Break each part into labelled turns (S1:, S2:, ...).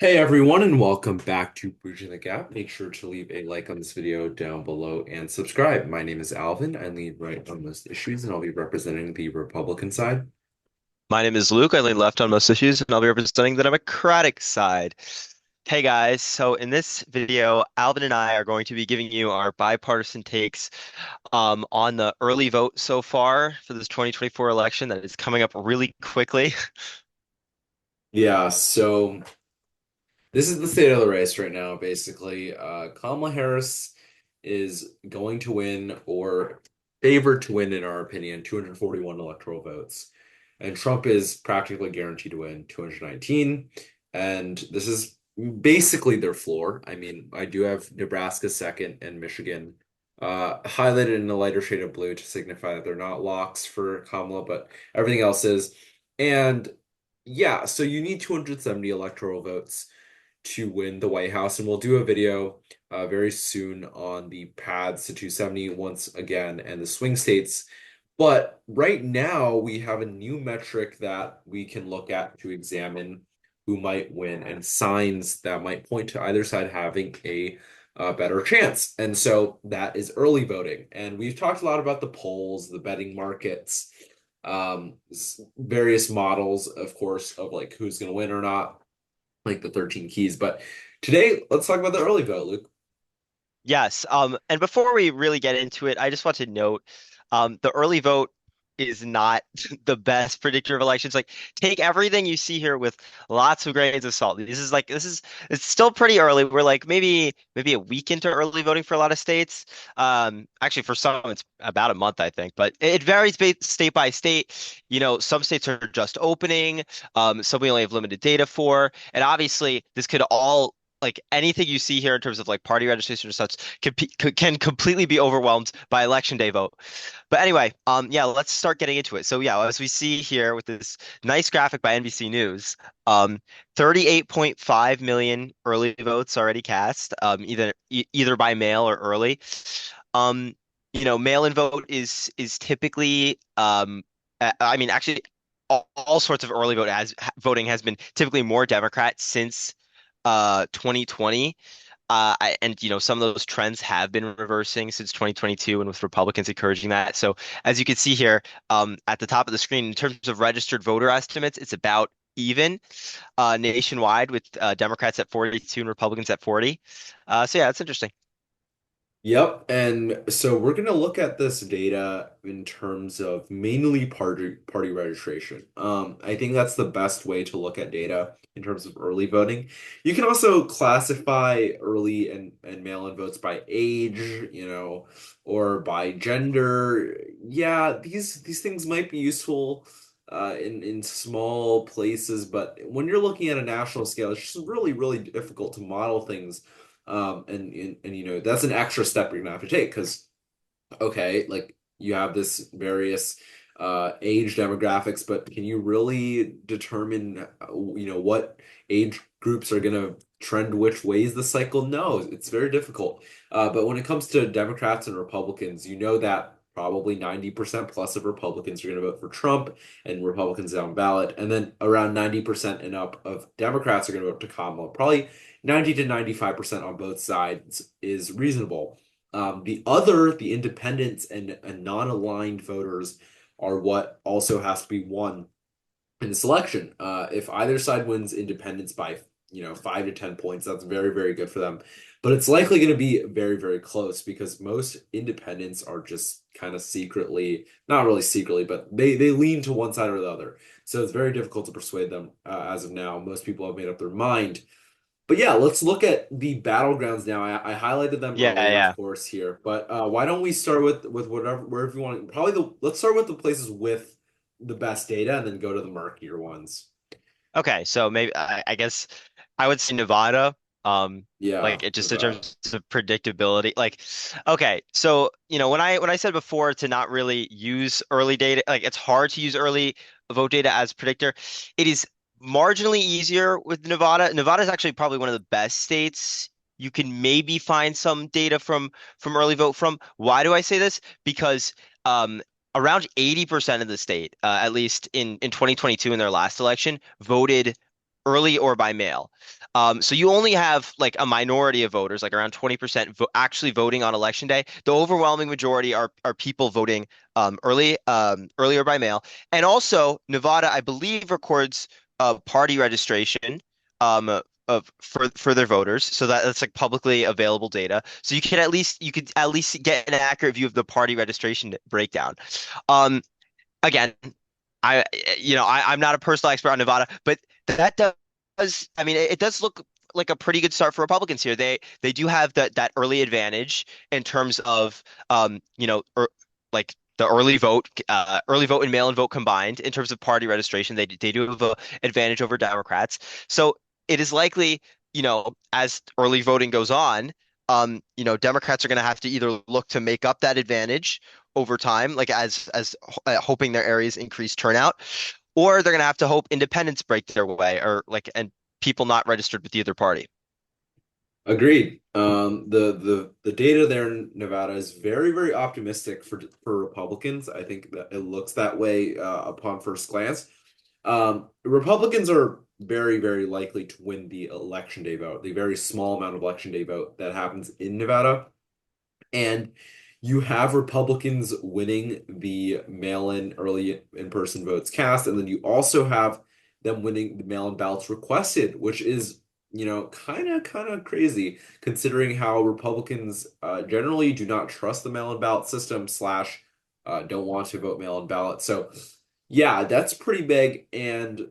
S1: Hey everyone, and welcome back to Bridging the Gap. Make sure to leave a like on this video down below and subscribe. My name is Alvin. I lead right on most issues, and I'll be representing the Republican side.
S2: My name is Luke. I lean left on most issues, and I'll be representing the Democratic side. Hey guys, so in this video, Alvin and I are going to be giving you our bipartisan takes on the early vote so far for this 2024 election that is coming up really quickly.
S1: Yeah, so this is the state of the race right now, basically. Kamala Harris is going to win or favored to win, in our opinion, 241 electoral votes. And Trump is practically guaranteed to win 219. And this is basically their floor. I mean, I do have Nebraska second and Michigan highlighted in a lighter shade of blue to signify that they're not locks for Kamala, but everything else is. And yeah, so you need 270 electoral votes to win the White House. And we'll do a video very soon on the paths to 270 once again and the swing states. But right now, we have a new metric that we can look at to examine who might win and signs that might point to either side having a better chance. And so that is early voting. And we've talked a lot about the polls, the betting markets, various models, of course, of like who's going to win or not, like the 13 keys. But today, let's talk about the early vote, Luke.
S2: Yes, and before we really get into it, I just want to note the early vote is not the best predictor of elections. Like, take everything you see here with lots of grains of salt. It's still pretty early. We're like maybe a week into early voting for a lot of states. Actually, for some, it's about a month, I think, but it varies state by state. You know, some states are just opening, some we only have limited data for, and obviously this could all like anything you see here in terms of like party registration or such can completely be overwhelmed by election day vote. But anyway, yeah, let's start getting into it. So yeah, as we see here with this nice graphic by NBC News, 38.5 million early votes already cast, either by mail or early. Um, mail-in vote is typically, I mean, actually, all sorts of early voting has been typically more Democrat since 2020. And some of those trends have been reversing since 2022 and with Republicans encouraging that. So as you can see here at the top of the screen, in terms of registered voter estimates, it's about even nationwide with Democrats at 42 and Republicans at 40. So yeah, it's interesting.
S1: Yep. And so we're going to look at this data in terms of mainly party registration. I think that's the best way to look at data in terms of early voting. You can also classify early and mail-in votes by age, or by gender. Yeah, these things might be useful in small places, but when you're looking at a national scale, it's just really, really difficult to model things and that's an extra step you're gonna have to take because okay, like you have this various age demographics, but can you really determine what age groups are gonna trend which ways this cycle? No, it's very difficult. But when it comes to Democrats and Republicans, you know that probably 90% plus of Republicans are going to vote for Trump and Republicans down ballot. And then around 90% and up of Democrats are going to vote to Kamala. Probably 90 to 95% on both sides is reasonable. The independents and non-aligned voters are what also has to be won in this election. If either side wins independents by 5 to 10 points, that's very, very good for them. But it's likely going to be very, very close because most independents are just kind of secretly, not really secretly, but they lean to one side or the other. So it's very difficult to persuade them as of now. Most people have made up their mind. But yeah, let's look at the battlegrounds now. I highlighted them
S2: Yeah,
S1: earlier, of
S2: yeah.
S1: course, here. But why don't we start with whatever wherever you want? Probably let's start with the places with the best data and then go to the murkier ones.
S2: Okay, so maybe I guess I would say Nevada.
S1: Yeah,
S2: Like it just in
S1: Nevada.
S2: terms of predictability. Like, okay, so when I said before to not really use early data, like it's hard to use early vote data as predictor. It is marginally easier with Nevada. Nevada is actually probably one of the best states. You can maybe find some data from early vote from. Why do I say this? Because around 80% of the state, at least in 2022 in their last election, voted early or by mail. So you only have like a minority of voters, like around 20% vo actually voting on election day. The overwhelming majority are people voting earlier by mail. And also Nevada, I believe, records party registration for their voters. So that's like publicly available data. So you could at least get an accurate view of the party registration breakdown. Um, Again, I I'm not a personal expert on Nevada, but that does I mean it does look like a pretty good start for Republicans here. They do have that early advantage in terms of like the early vote and mail-in vote combined in terms of party registration. They do have an advantage over Democrats. So it is likely, as early voting goes on, Democrats are going to have to either look to make up that advantage over time, like hoping their areas increase turnout, or they're going to have to hope independents break their way, or like and people not registered with either party.
S1: Agreed. The data there in Nevada is very, very optimistic for Republicans. I think that it looks that way upon first glance. Republicans are very, very likely to win the election day vote, the very small amount of election day vote that happens in Nevada. And you have Republicans winning the mail-in early in-person votes cast, and then you also have them winning the mail-in ballots requested, which is, kind of crazy considering how Republicans generally do not trust the mail-in ballot system slash don't want to vote mail-in ballot. So yeah, that's pretty big. And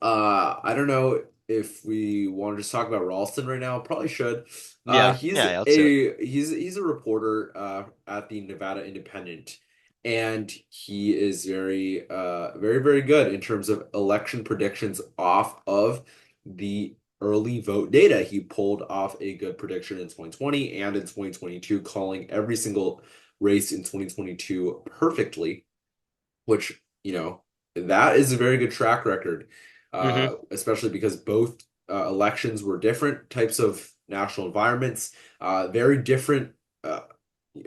S1: I don't know if we want to just talk about Ralston right now. Probably should.
S2: Yeah,
S1: He's
S2: yeah, let's do it.
S1: a reporter at the Nevada Independent, and he is very very good in terms of election predictions off of the early vote data. He pulled off a good prediction in 2020 and in 2022, calling every single race in 2022 perfectly, which, that is a very good track record,
S2: Hmm.
S1: especially because both elections were different types of national environments, very different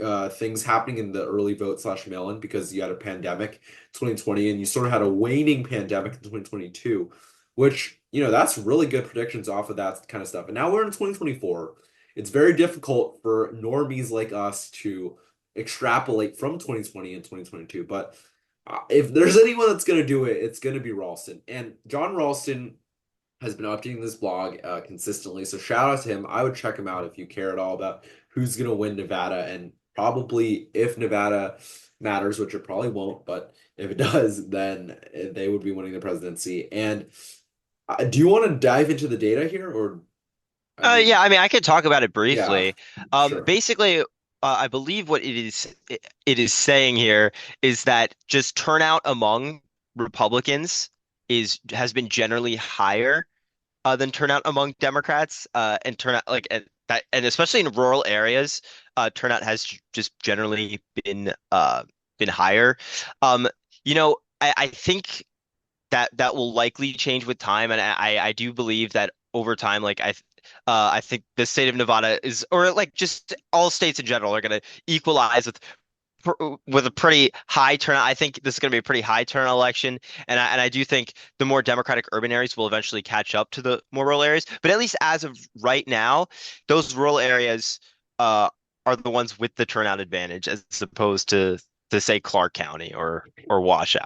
S1: uh, things happening in the early vote slash mail-in because you had a pandemic 2020 and you sort of had a waning pandemic in 2022, which, that's really good predictions off of that kind of stuff. And now we're in 2024. It's very difficult for normies like us to extrapolate from 2020 and 2022, but if there's anyone that's going to do it, it's going to be Ralston. And John Ralston has been updating this blog consistently. So shout out to him. I would check him out if you care at all about who's going to win Nevada. And probably if Nevada matters, which it probably won't, but if it does, then they would be winning the presidency. And do you want to dive into the data here? Or, I mean,
S2: Yeah, I mean, I could talk about it
S1: yeah,
S2: briefly.
S1: sure.
S2: Basically, I believe what it is saying here is that just turnout among Republicans has been generally higher than turnout among Democrats, and turnout and especially in rural areas, turnout has just generally been higher. Um, I think that will likely change with time, and I do believe that over time, I think the state of Nevada is, or like just all states in general, are going to equalize with a pretty high turnout. I think this is going to be a pretty high turnout election, and I do think the more Democratic urban areas will eventually catch up to the more rural areas. But at least as of right now, those rural areas are the ones with the turnout advantage, as opposed to say Clark County or Washoe.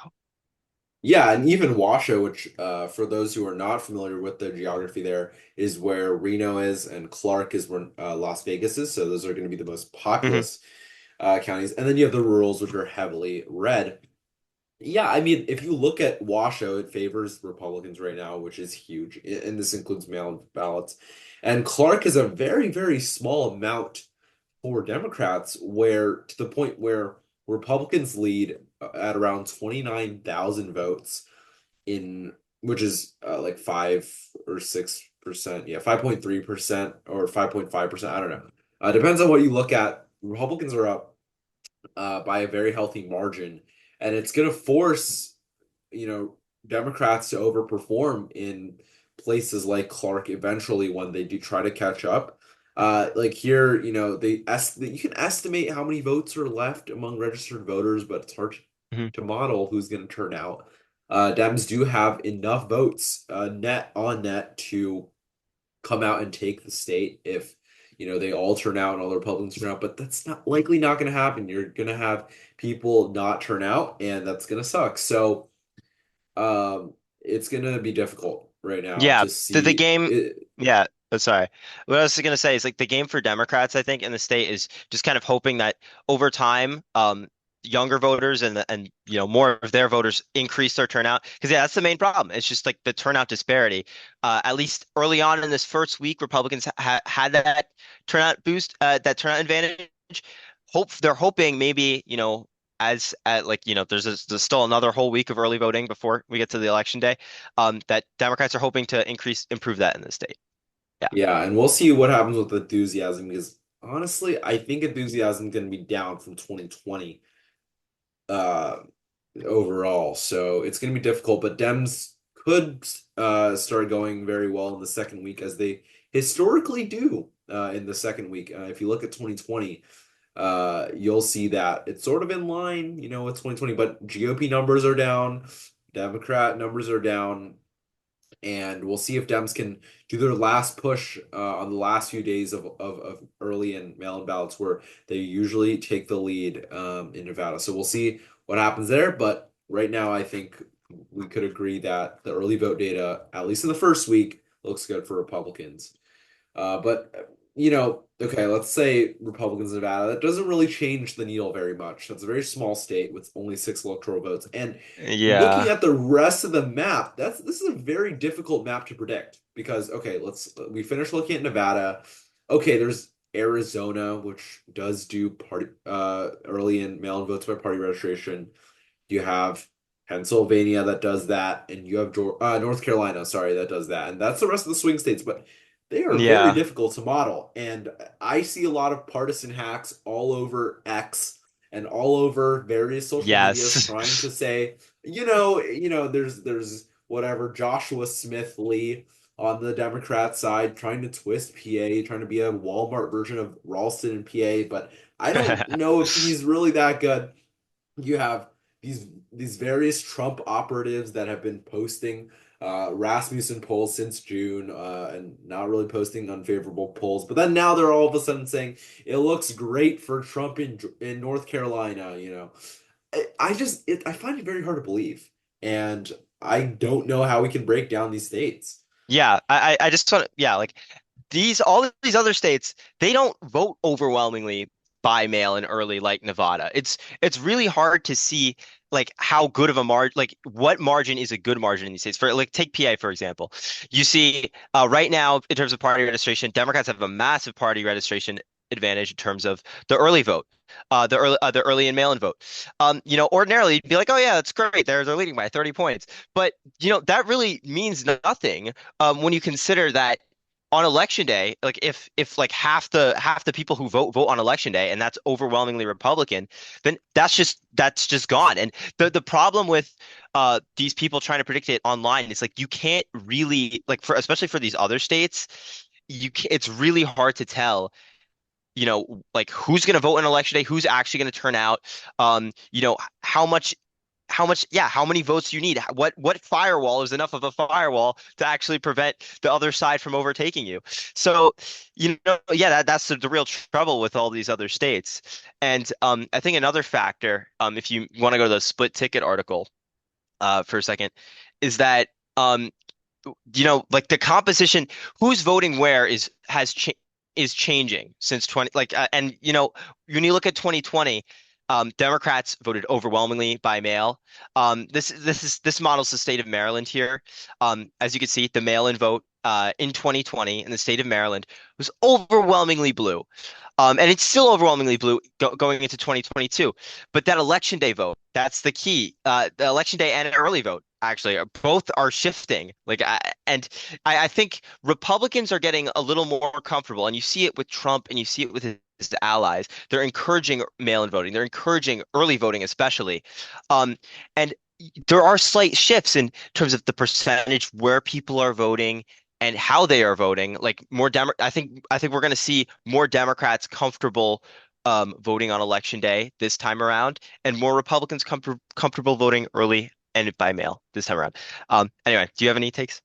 S1: Yeah, and even Washoe, which for those who are not familiar with the geography there, is where Reno is, and Clark is where Las Vegas is. So those are going to be the most
S2: Hmm.
S1: populous counties. And then you have the rurals, which are heavily red. Yeah, I mean, if you look at Washoe, it favors Republicans right now, which is huge. And this includes mail-in ballots. And Clark is a very, very small amount for Democrats, where to the point where Republicans lead at around 29,000 votes in which is like 5 or 6%. Yeah, 5.3% or 5.5%. I don't know. Depends on what you look at. Republicans are up by a very healthy margin, and it's going to force, you know, Democrats to overperform in places like Clark eventually when they do try to catch up. Like here, you can estimate how many votes are left among registered voters, but it's hard
S2: Hmm.
S1: to model who's going to turn out. Dems do have enough votes, net on net, to come out and take the state if they all turn out and all the Republicans turn out, but that's not likely not going to happen. You're going to have people not turn out, and that's going to suck. So it's going to be difficult right now
S2: Yeah,
S1: to
S2: the
S1: see
S2: game.
S1: it.
S2: Yeah, sorry. What I was gonna say is like the game for Democrats, I think, in the state is just kind of hoping that over time, younger voters and more of their voters increase their turnout. Because yeah, that's the main problem. It's just like the turnout disparity. At least early on in this first week, Republicans had that turnout boost, that turnout advantage. They're hoping maybe as at like there's still another whole week of early voting before we get to the election day, that Democrats are hoping to improve that in the state. Yeah.
S1: Yeah, and we'll see what happens with enthusiasm because honestly, I think enthusiasm is going to be down from 2020 uh overall. So it's going to be difficult, but Dems could start going very well in the second week as they historically do in the second week. If you look at 2020, you'll see that it's sort of in line, with 2020, but GOP numbers are down, Democrat numbers are down, and we'll see if Dems can do their last push on the last few days of early and mail-in ballots, where they usually take the lead in Nevada. So we'll see what happens there. But right now, I think we could agree that the early vote data, at least in the first week, looks good for Republicans. But okay, let's say Republicans in Nevada. That doesn't really change the needle very much. That's a very small state with only 6 electoral votes. And looking
S2: Yeah.
S1: at the rest of the map, this is a very difficult map to predict because okay, we finish looking at Nevada. Okay, there's Arizona, which does do party early and mail-in votes by party registration. You have Pennsylvania that does that, and you have North Carolina, sorry, that does that, and that's the rest of the swing states. But they are very
S2: Yeah.
S1: difficult to model, and I see a lot of partisan hacks all over X and all over various social medias
S2: Yes.
S1: trying to say, there's whatever Joshua Smith Lee on the Democrat side trying to twist PA, trying to be a Walmart version of Ralston in PA, but I don't know if he's really that good. You have these various Trump operatives that have been posting Rasmussen polls since June and not really posting unfavorable polls. But then now they're all of a sudden saying it looks great for Trump in North Carolina. I find it very hard to believe, and I don't know how we can break down these states.
S2: Yeah. I just want to, yeah, like all of these other states, they don't vote overwhelmingly by mail and early like Nevada. It's really hard to see like how good of a margin, like what margin is a good margin in these states. For like take PA for example, you see right now in terms of party registration, Democrats have a massive party registration advantage in terms of the early vote. The early and mail-in vote. Ordinarily you'd be like, oh yeah, that's great. They're leading by 30 points. But that really means nothing when you consider that on election day, like if like half the people who vote on election day, and that's overwhelmingly Republican, then that's just gone. And the problem with these people trying to predict it online is like you can't really like for especially for these other states, it's really hard to tell like who's going to vote on election day, who's actually going to turn out, how much how many votes you need, what firewall is enough of a firewall to actually prevent the other side from overtaking you. So yeah, that's the real trouble with all these other states. And I think another factor, if you want to go to the split ticket article for a second, is that like the composition, who's voting where is changing since 20 like and when you look at 2020, Democrats voted overwhelmingly by mail. This models the state of Maryland here. As you can see, the mail-in vote in 2020 in the state of Maryland was overwhelmingly blue. And it's still overwhelmingly blue going into 2022. But that election day vote, that's the key. The election day and an early vote actually both are shifting. I think Republicans are getting a little more comfortable, and you see it with Trump and you see it with his allies. They're encouraging mail-in voting. They're encouraging early voting, especially. And there are slight shifts in terms of the percentage where people are voting and how they are voting. Like I think we're going to see more Democrats comfortable voting on election day this time around, and more Republicans comfortable voting early and by mail this time around. Anyway, do you have any takes?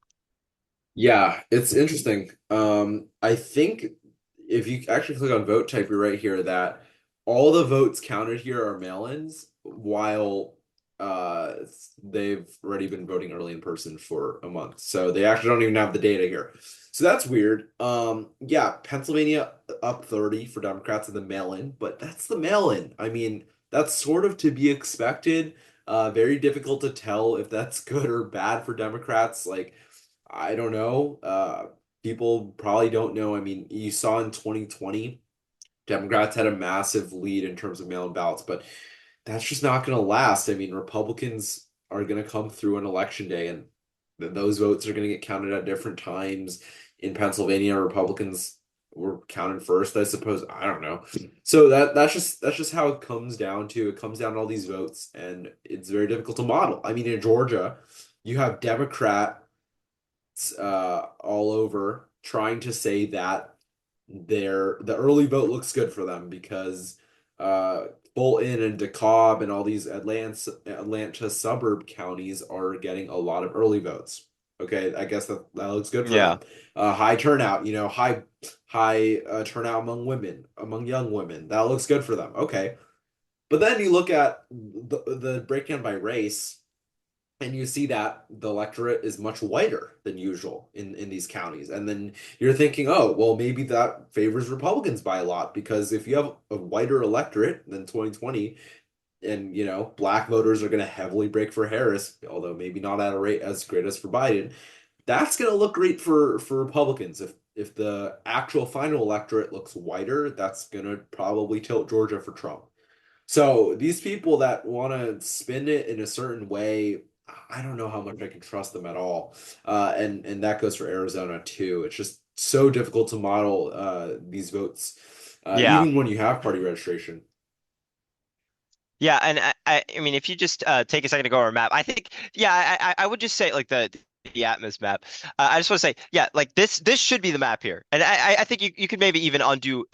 S1: Yeah, it's interesting. I think if you actually click on vote type, you're right here that all the votes counted here are mail-ins, while uh they've already been voting early in person for a month. So they actually don't even have the data here. So that's weird. Yeah, Pennsylvania up 30 for Democrats in the mail-in, but that's the mail-in. I mean, that's sort of to be expected. Very difficult to tell if that's good or bad for Democrats. Like I don't know. People probably don't know. I mean, you saw in 2020, Democrats had a massive lead in terms of mail-in ballots, but that's just not going to last. I mean, Republicans are going to come through on election day, and those votes are going to get counted at different times. In Pennsylvania, Republicans were counted first, I suppose. I don't know. So that's just how it comes down to. It comes down to all these votes, and it's very difficult to model. I mean, in Georgia, you have Democrat all over trying to say that the early vote looks good for them because uh, Bolton and DeKalb and all these Atlanta suburb counties are getting a lot of early votes. Okay, I guess that looks good for them.
S2: Yeah.
S1: High turnout, high turnout among women, among young women. That looks good for them. Okay, but then you look at the breakdown by race. And you see that the electorate is much whiter than usual in these counties. And then you're thinking, oh, well, maybe that favors Republicans by a lot because if you have a whiter electorate than 2020, and black voters are going to heavily break for Harris, although maybe not at a rate as great as for Biden, that's going to look great for Republicans. If the actual final electorate looks whiter, that's going to probably tilt Georgia for Trump. So these people that want to spin it in a certain way, I don't know how much I can trust them at all. And that goes for Arizona too. It's just so difficult to model these votes,
S2: Yeah.
S1: even when you have party registration.
S2: Yeah, and I mean, if you just take a second to go over a map, I think, yeah, I would just say like the Atmos map. I just want to say, yeah, like this should be the map here, and I think you could maybe even undo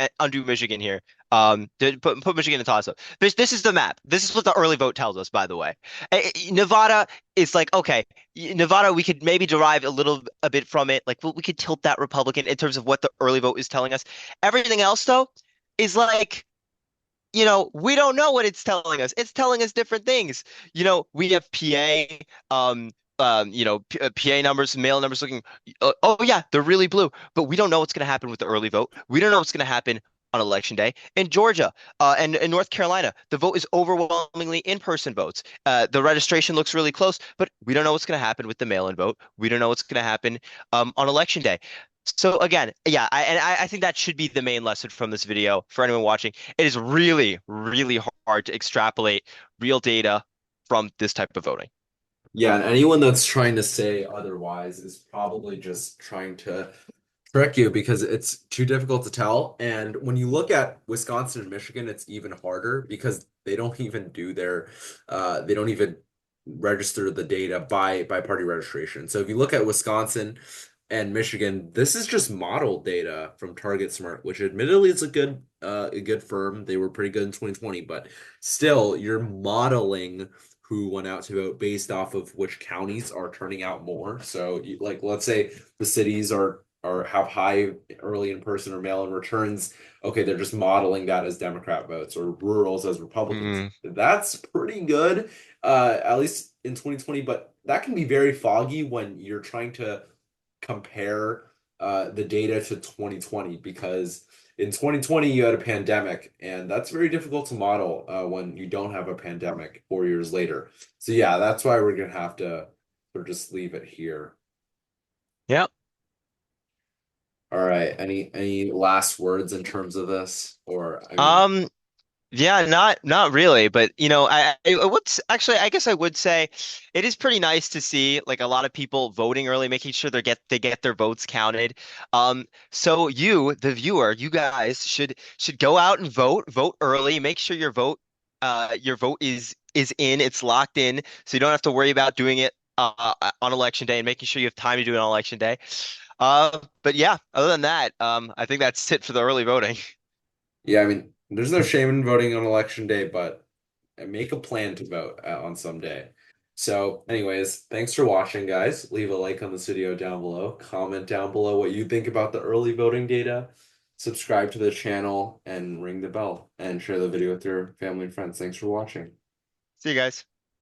S2: Michigan here. Put Michigan in toss up. This is the map. This is what the early vote tells us, by the way. Nevada is like okay, Nevada we could maybe derive a bit from it. Like we could tilt that Republican in terms of what the early vote is telling us. Everything else though is like we don't know what it's telling us. It's telling us different things. We have PA, PA numbers, mail numbers looking, oh yeah, they're really blue, but we don't know what's going to happen with the early vote. We don't know what's going to happen on election day in Georgia and in North Carolina. The vote is overwhelmingly in-person votes. The registration looks really close, but we don't know what's going to happen with the mail-in vote. We don't know what's going to happen on election day. So again, yeah, I think that should be the main lesson from this video for anyone watching. It is really, really hard to extrapolate real data from this type of voting.
S1: Yeah, and anyone that's trying to say otherwise is probably just trying to trick you because it's too difficult to tell. And when you look at Wisconsin and Michigan, it's even harder because they don't even register the data by party registration. So if you look at Wisconsin and Michigan, this is just model data from Target Smart, which admittedly is a good firm. They were pretty good in 2020, but still you're modeling who went out to vote based off of which counties are turning out more. So like let's say the cities are have high early in person or mail-in returns. Okay, they're just modeling that as Democrat votes or rurals as Republicans.
S2: Mm,
S1: That's pretty good, at least in 2020, but that can be very foggy when you're trying to compare the data to 2020 because in 2020 you had a pandemic and that's very difficult to model when you don't have a pandemic 4 years later. So yeah, that's why we're gonna have to sort of just leave it here.
S2: yeah.
S1: All right. Any last words in terms of this? Or I mean,
S2: Um, Yeah, not really, but I would actually I guess I would say it is pretty nice to see like a lot of people voting early, making sure they get their votes counted. So you, the viewer, you guys should go out and vote early, make sure your vote is in, it's locked in, so you don't have to worry about doing it on election day and making sure you have time to do it on election day. But yeah, other than that, I think that's it for the early voting.
S1: yeah, I mean, there's no shame in voting on election day, but make a plan to vote on some day. So, anyways, thanks for watching, guys. Leave a like on this video down below. Comment down below what you think about the early voting data. Subscribe to the channel and ring the bell and share the video with your family and friends. Thanks for watching.
S2: See you guys.